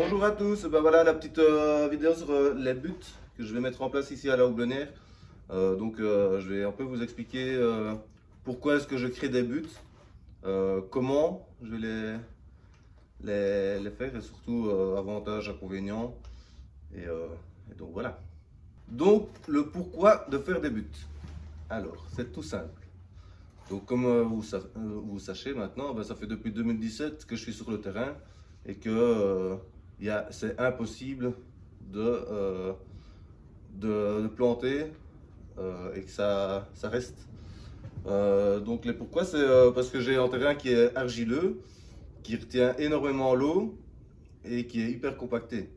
Bonjour à tous, ben voilà la petite vidéo sur les buts que je vais mettre en place ici à la Houblonnière. Je vais un peu vous expliquer pourquoi est-ce que je crée des buts, comment je vais les faire et surtout avantages, inconvénients. Et donc voilà. Donc le pourquoi de faire des buts. Alors c'est tout simple. Donc comme vous sachez maintenant, ben, ça fait depuis 2017 que je suis sur le terrain et que c'est impossible de planter et que ça reste. Donc les pourquoi, c'est parce que j'ai un terrain qui est argileux, qui retient énormément l'eau et qui est hyper compacté.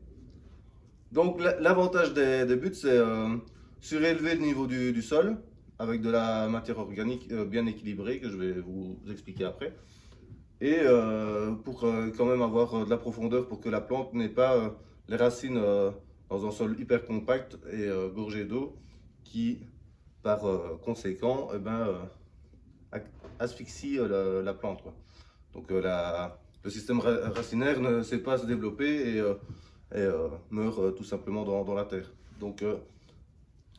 Donc l'avantage des buts, c'est surélever le niveau du sol avec de la matière organique bien équilibrée que je vais vous expliquer après. Et pour quand même avoir de la profondeur pour que la plante n'ait pas les racines dans un sol hyper compact et gorgé d'eau qui, par conséquent, asphyxie la plante, quoi. Donc le système racinaire ne sait pas se développer et meurt tout simplement dans la terre. Donc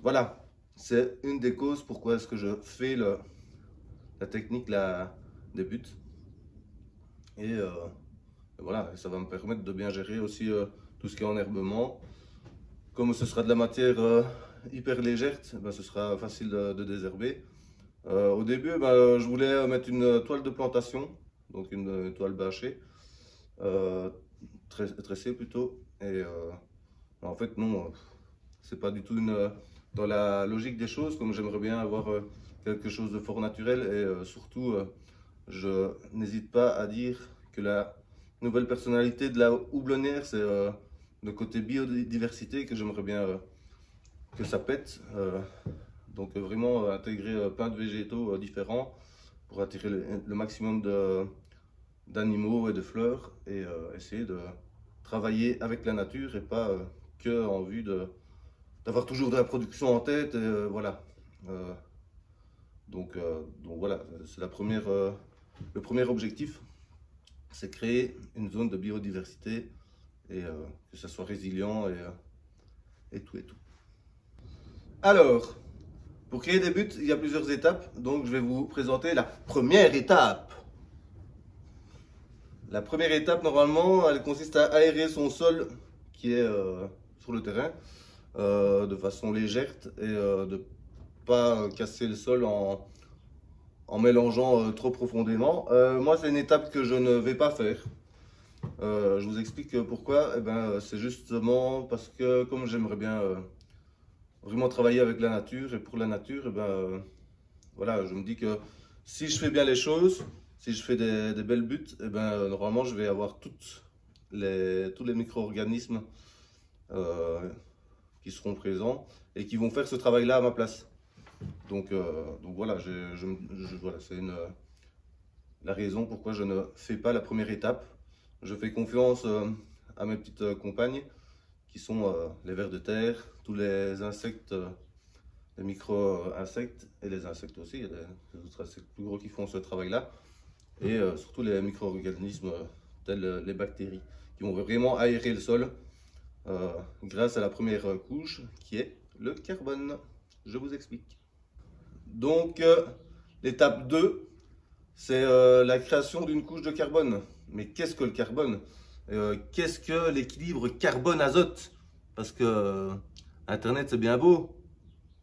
voilà, c'est une des causes pourquoi est-ce que je fais la technique des buts. Et voilà, ça va me permettre de bien gérer aussi tout ce qui est enherbement. Comme ce sera de la matière hyper légère, ben, ce sera facile de désherber. Au début, ben, je voulais mettre une toile de plantation, donc une toile bâchée, tressée plutôt. Et en fait, non, c'est pas du tout dans la logique des choses, comme j'aimerais bien avoir quelque chose de fort naturel et surtout, je n'hésite pas à dire que la nouvelle personnalité de la Houblonnière, c'est le côté biodiversité que j'aimerais bien que ça pète. Donc vraiment intégrer plein de végétaux différents pour attirer le maximum d'animaux et de fleurs et essayer de travailler avec la nature et pas que en vue d'avoir toujours de la production en tête. Et, voilà. Donc voilà, c'est le premier objectif, c'est créer une zone de biodiversité et que ça soit résilient et tout et tout. Alors, pour créer des buts, il y a plusieurs étapes, donc je vais vous présenter la première étape. La première étape, normalement, elle consiste à aérer son sol qui est sur le terrain de façon légère et de ne pas casser le sol en mélangeant trop profondément. Moi, c'est une étape que je ne vais pas faire. Je vous explique pourquoi. Eh ben, c'est justement parce que comme j'aimerais bien vraiment travailler avec la nature et pour la nature, eh ben, voilà, je me dis que si je fais bien les choses, si je fais des belles buts, eh ben, normalement je vais avoir tous les micro-organismes qui seront présents et qui vont faire ce travail-là à ma place. Donc voilà, voilà c'est la raison pourquoi je ne fais pas la première étape. Je fais confiance à mes petites compagnes qui sont les vers de terre, tous les insectes, les micro-insectes et les insectes aussi, il y a des autres insectes plus gros qui font ce travail-là. Et surtout les micro-organismes tels les bactéries qui vont vraiment aérer le sol grâce à la première couche qui est le carbone. Je vous explique. Donc l'étape 2, c'est la création d'une couche de carbone. Mais qu'est-ce que le carbone? Qu'est-ce que l'équilibre carbone-azote? Parce que Internet c'est bien beau,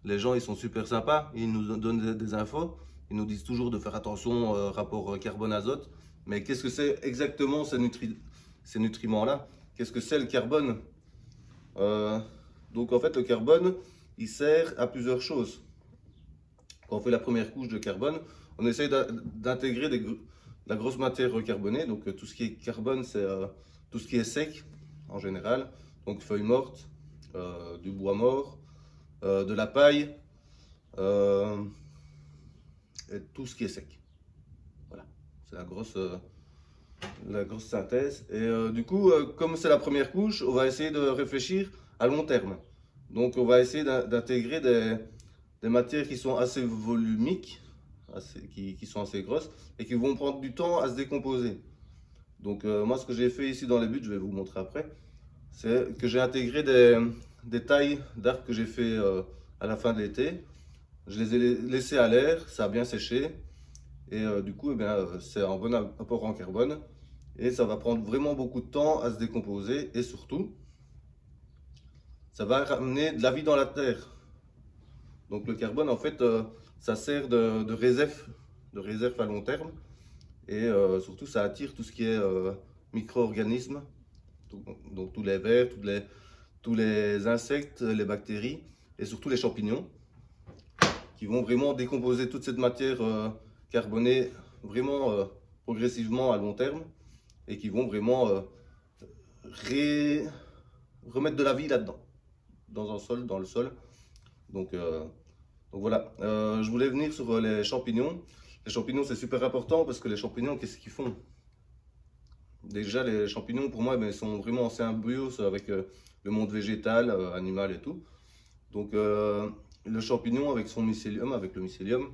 les gens ils sont super sympas, ils nous donnent des infos, ils nous disent toujours de faire attention rapport carbone-azote. Mais qu'est-ce que c'est exactement ces nutriments-là? Qu'est-ce que c'est le carbone? Donc en fait le carbone il sert à plusieurs choses. Quand on fait la première couche de carbone, on essaye d'intégrer la grosse matière carbonée. Donc tout ce qui est carbone, c'est tout ce qui est sec en général. Donc feuilles mortes, du bois mort, de la paille et tout ce qui est sec. Voilà, c'est la grosse synthèse. Et du coup, comme c'est la première couche, on va essayer de réfléchir à long terme. Donc on va essayer d'intégrer des matières qui sont assez volumiques, qui sont assez grosses et qui vont prendre du temps à se décomposer. Donc moi ce que j'ai fait ici dans les buts, je vais vous montrer après, c'est que j'ai intégré des tailles d'arbres que j'ai fait à la fin de l'été. Je les ai laissés à l'air, ça a bien séché. Et du coup, eh bien, c'est un bon apport en carbone. Et ça va prendre vraiment beaucoup de temps à se décomposer. Et surtout, ça va ramener de la vie dans la terre. Donc le carbone, en fait, ça sert de réserve à long terme. Et surtout, ça attire tout ce qui est micro-organismes. Donc tous les vers, tous les insectes, les bactéries et surtout les champignons qui vont vraiment décomposer toute cette matière carbonée vraiment progressivement à long terme et qui vont vraiment remettre de la vie là-dedans, dans le sol. Donc voilà, je voulais venir sur les champignons. Les champignons, c'est super important parce que les champignons, qu'est-ce qu'ils font? Déjà, les champignons, pour moi, ils sont vraiment en symbiose avec le monde végétal, animal et tout. Donc, le champignon avec son mycélium, avec le mycélium,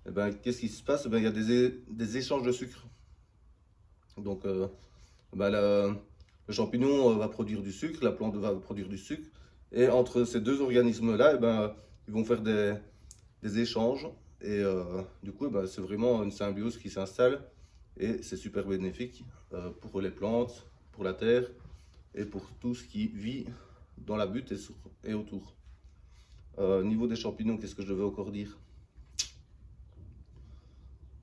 eh ben, qu'est-ce qui se passe? Eh ben, il y a des échanges de sucre. Donc, ben, le champignon va produire du sucre, la plante va produire du sucre. Et entre ces deux organismes-là, eh ben, ils vont faire des échanges. Et du coup, eh ben, c'est vraiment une symbiose qui s'installe. Et c'est super bénéfique pour les plantes, pour la terre et pour tout ce qui vit dans la butte et autour. Niveau des champignons, qu'est-ce que je devais encore dire?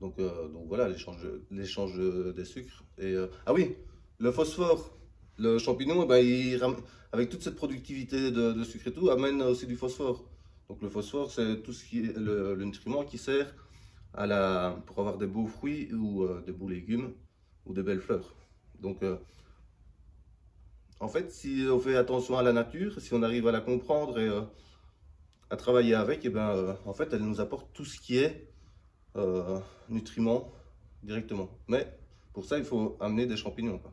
Donc voilà, l'échange des sucres. Et, ah oui, le phosphore. Le champignon, eh ben, avec toute cette productivité de sucre et tout, amène aussi du phosphore. Donc le phosphore, c'est tout ce qui est le nutriment qui sert pour avoir des beaux fruits ou des beaux légumes ou des belles fleurs. Donc en fait, si on fait attention à la nature, si on arrive à la comprendre et à travailler avec, et ben, en fait, elle nous apporte tout ce qui est nutriments directement. Mais pour ça, il faut amener des champignons, quoi.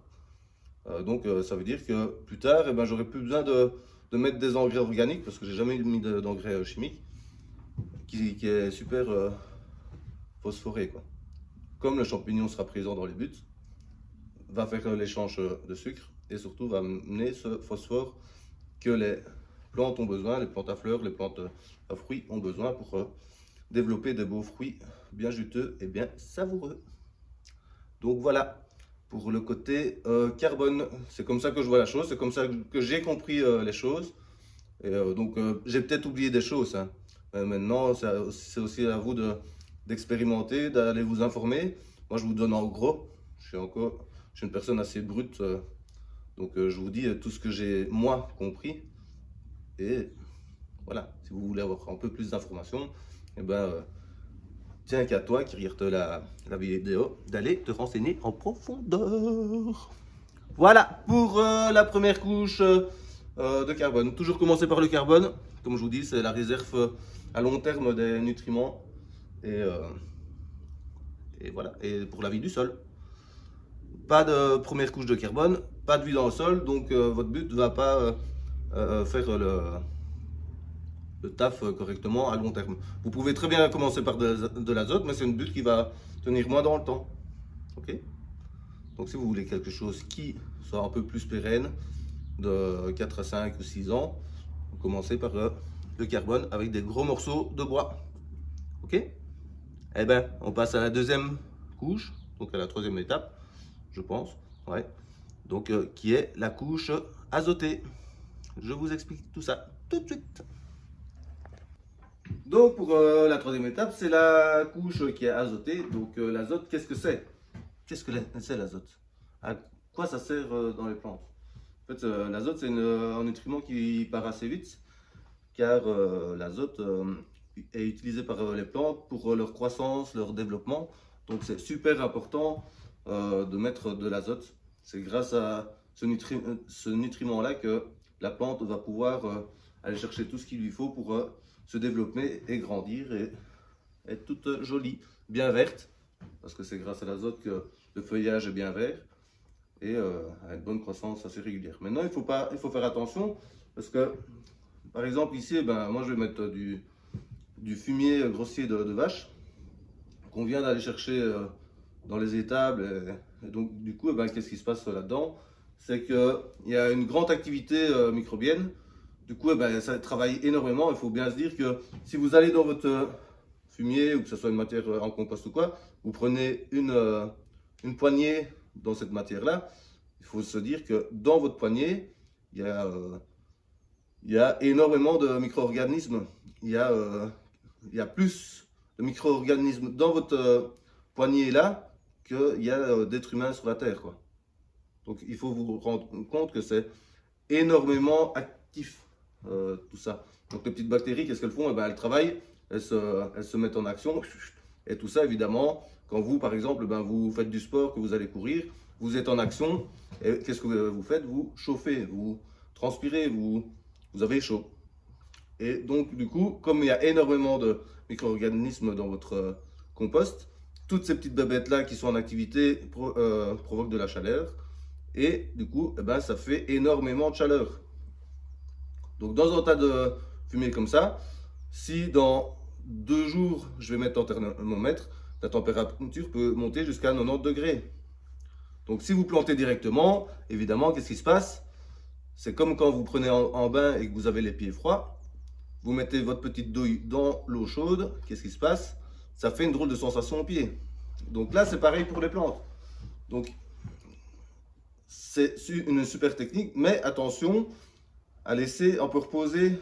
Donc ça veut dire que plus tard, eh ben, j'aurai plus besoin de mettre des engrais organiques parce que j'ai jamais mis d'engrais chimiques qui est super phosphoré, quoi. Comme le champignon sera présent dans les buttes, va faire l'échange de sucre et surtout va amener ce phosphore que les plantes ont besoin, les plantes à fleurs, les plantes à fruits ont besoin pour développer de beaux fruits bien juteux et bien savoureux. Donc voilà pour le côté carbone. C'est comme ça que je vois la chose, c'est comme ça que j'ai compris les choses. Et donc j'ai peut-être oublié des choses, hein. Maintenant, c'est aussi à vous d'expérimenter, d'aller vous informer. Moi, je vous donne en gros. Je suis une personne assez brute, donc je vous dis tout ce que j'ai moi compris. Et voilà, si vous voulez avoir un peu plus d'informations, eh ben, tiens qu'à toi qui regarde la vidéo d'aller te renseigner en profondeur. Voilà pour la première couche de carbone. Toujours commencer par le carbone. Comme je vous dis, c'est la réserve à long terme des nutriments. Et voilà, et pour la vie du sol. Pas de première couche de carbone, pas de vie dans le sol, donc votre but ne va pas faire le taf correctement à long terme. Vous pouvez très bien commencer par de l'azote, mais c'est une butte qui va tenir moins dans le temps. Ok? Donc si vous voulez quelque chose qui soit un peu plus pérenne, de 4 à 5 ou 6 ans, vous commencez par le carbone avec des gros morceaux de bois. Ok? Eh bien, on passe à la deuxième couche, donc à la troisième étape, je pense. Ouais. Donc, qui est la couche azotée. Je vous explique tout ça tout de suite. Donc, pour la troisième étape, c'est la couche qui est azotée. Donc, l'azote, qu'est-ce que c'est? Qu'est-ce que c'est l'azote? À quoi ça sert dans les plantes? En fait, l'azote, c'est un nutriment qui part assez vite, car l'azote est utilisé par les plantes pour leur croissance, leur développement. Donc, c'est super important de mettre de l'azote. C'est grâce à ce nutriment-là que la plante va pouvoir aller chercher tout ce qu'il lui faut pour se développer et grandir et être toute jolie, bien verte, parce que c'est grâce à l'azote que le feuillage est bien vert et a une bonne croissance assez régulière. Maintenant, il faut faire attention parce que, par exemple, ici, ben, moi je vais mettre du fumier grossier de vache qu'on vient d'aller chercher dans les étables. Et donc, du coup, ben, qu'est-ce qui se passe là-dedans? c'est qu'il y a une grande activité microbienne. Du coup, ça travaille énormément. Il faut bien se dire que si vous allez dans votre fumier, ou que ce soit une matière en compost ou quoi, vous prenez une poignée dans cette matière-là. Il faut se dire que dans votre poignée, il y a énormément de micro-organismes. Il y a plus de micro-organismes dans votre poignée là qu'il y a d'êtres humains sur la Terre, quoi. Donc il faut vous rendre compte que c'est énormément actif, tout ça. Donc les petites bactéries, qu'est-ce qu'elles font? Elles travaillent, elles se mettent en action. Et tout ça, évidemment, quand vous, par exemple, vous faites du sport, que vous allez courir, vous êtes en action. Et qu'est-ce que vous faites? Vous chauffez, vous transpirez, vous avez chaud. Et donc, du coup, comme il y a énormément de micro-organismes dans votre compost, toutes ces petites bébêtes-là qui sont en activité provoquent de la chaleur. Et du coup, ça fait énormément de chaleur. Donc, dans un tas de fumier comme ça, si dans 2 jours, je vais mettre en thermomètre, la température peut monter jusqu'à 90 degrés. Donc, si vous plantez directement, évidemment, qu'est-ce qui se passe? C'est comme quand vous prenez en bain et que vous avez les pieds froids. Vous mettez votre petite douille dans l'eau chaude. Qu'est-ce qui se passe? Ça fait une drôle de sensation aux pieds. Donc là, c'est pareil pour les plantes. Donc, c'est une super technique, mais attention à laisser un peu reposer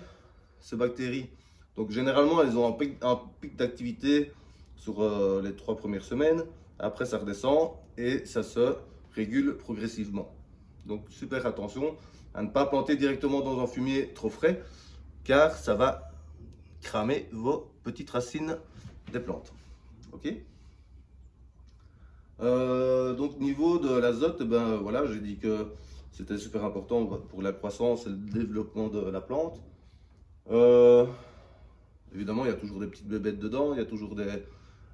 ces bactéries. Donc, généralement, elles ont un pic d'activité sur les 3 premières semaines. Après, ça redescend et ça se régule progressivement. Donc, super attention à ne pas planter directement dans un fumier trop frais, car ça va cramer vos petites racines des plantes. Ok. Donc niveau de l'azote, voilà, j'ai dit que c'était super important pour la croissance et le développement de la plante. Évidemment, il y a toujours des petites bébêtes dedans, il y a toujours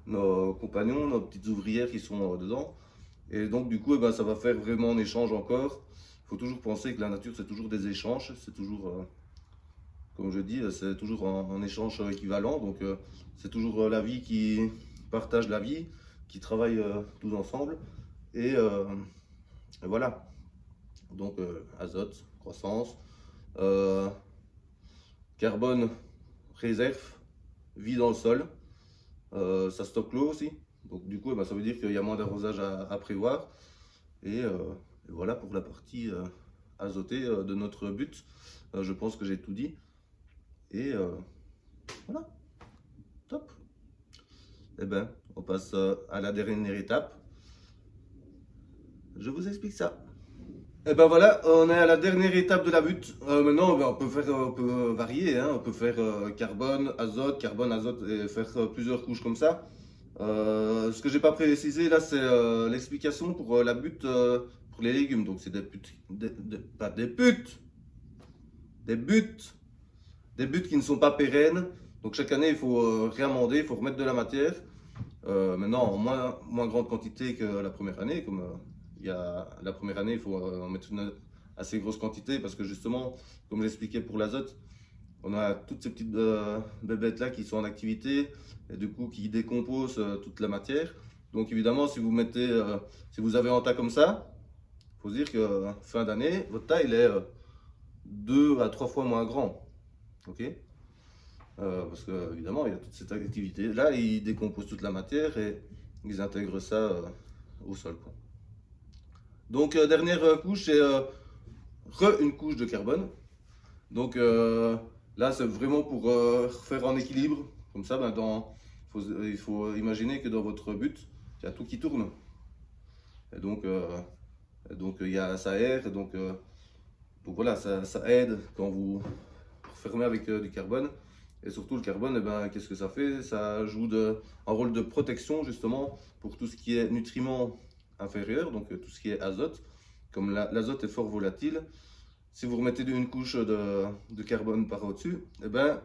nos compagnons, nos petites ouvrières qui sont dedans. Et donc du coup, ça va faire vraiment un échange encore. Il faut toujours penser que la nature, c'est toujours des échanges, c'est toujours, comme je dis, c'est toujours un échange équivalent. Donc c'est toujours la vie qui partage la vie, qui travaillent tous ensemble. Et voilà. Donc azote, croissance, carbone, réserve, vie dans le sol. Ça stocke l'eau aussi. Donc du coup, ça veut dire qu'il y a moins d'arrosage à prévoir. Et voilà pour la partie azotée de notre but. Je pense que j'ai tout dit. Et voilà, top. Eh ben, on passe à la dernière étape. Je vous explique ça. Et ben voilà, on est à la dernière étape de la butte. Maintenant, on peut varier, hein. On peut faire carbone, azote, et faire plusieurs couches comme ça. Ce que j'ai pas précisé là, c'est l'explication pour la butte pour les légumes. Donc c'est des buttes, pas des buttes, des buttes qui ne sont pas pérennes. Donc chaque année, il faut réamender, il faut remettre de la matière. Maintenant, en moins grande quantité que la première année. Comme la première année, il faut en mettre une assez grosse quantité parce que justement, comme j'expliquais pour l'azote, on a toutes ces petites bébêtes là qui sont en activité et du coup qui décomposent toute la matière. Donc évidemment, si vous avez un tas comme ça, il faut se dire que fin d'année, votre tas il est 2 à 3 fois moins grand. Ok. Parce que évidemment, il y a toute cette activité là, ils décomposent toute la matière et ils intègrent ça au sol, quoi. Donc dernière couche, c'est une couche de carbone. Donc là, c'est vraiment pour faire un équilibre. Comme ça, il faut imaginer que dans votre but, il y a tout qui tourne. Et donc il y a ça aère. Et donc voilà, ça aide quand vous fermez avec du carbone. Et surtout le carbone, qu'est-ce que ça fait? Ça joue un rôle de protection justement pour tout ce qui est nutriments inférieurs, donc tout ce qui est azote. Comme l'azote est fort volatile, si vous remettez une couche de carbone par au-dessus, l'azote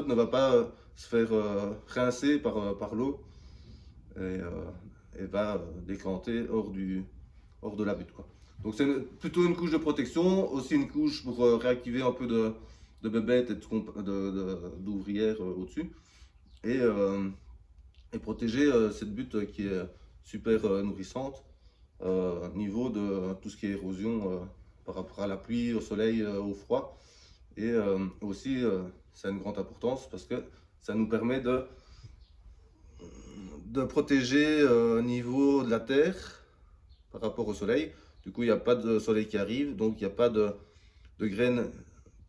ne va pas se faire rincer par l'eau et va décanter hors de la butte, quoi. Donc c'est plutôt une couche de protection, aussi une couche pour réactiver un peu de bébêtes et d'ouvrières au-dessus et protéger cette butte qui est super nourrissante niveau de tout ce qui est érosion par rapport à la pluie, au soleil, au froid. Et aussi, ça a une grande importance parce que ça nous permet de protéger au niveau de la terre par rapport au soleil. Du coup, il n'y a pas de soleil qui arrive, donc il n'y a pas de graines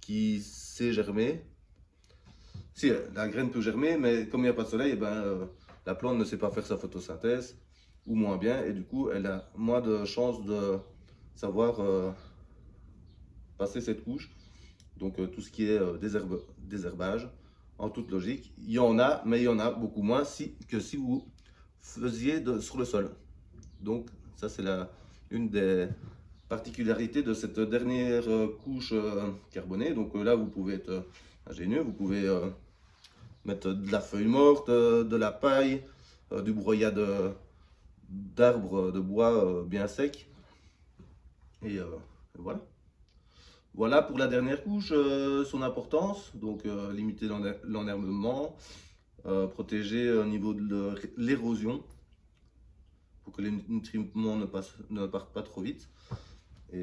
qui sait germer. Si, la graine peut germer, mais comme il n'y a pas de soleil, la plante ne sait pas faire sa photosynthèse, ou moins bien, et du coup, elle a moins de chances de savoir passer cette couche. Donc tout ce qui est désherbage, en toute logique, il y en a, mais il y en a beaucoup moins que si vous faisiez sur le sol. Donc ça, c'est une des particularités de cette dernière couche carbonée. Donc là, vous pouvez être ingénieux, vous pouvez mettre de la feuille morte, de la paille, du broyat d'arbres de bois bien sec. Et voilà. Voilà pour la dernière couche, son importance. Donc limiter l'enherbement, protéger au niveau de l'érosion pour que les nutriments ne partent pas trop vite. Et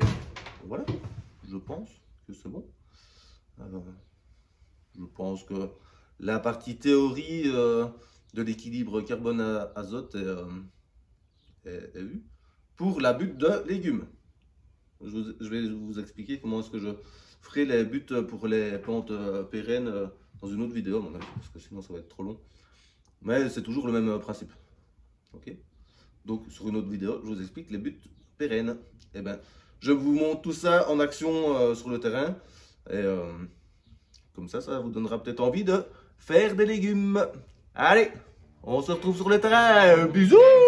voilà, je pense que c'est bon. Je pense que la partie théorie de l'équilibre carbone-azote est vue. Pour la butte de légumes, je vais vous expliquer comment est-ce que je ferai les buttes pour les plantes pérennes dans une autre vidéo, à mon avis, parce que sinon ça va être trop long. Mais c'est toujours le même principe. Ok. Donc sur une autre vidéo, je vous explique les buttes pérennes. Et je vous montre tout ça en action sur le terrain. Et comme ça vous donnera peut-être envie de faire des légumes. Allez, on se retrouve sur le terrain. Bisous!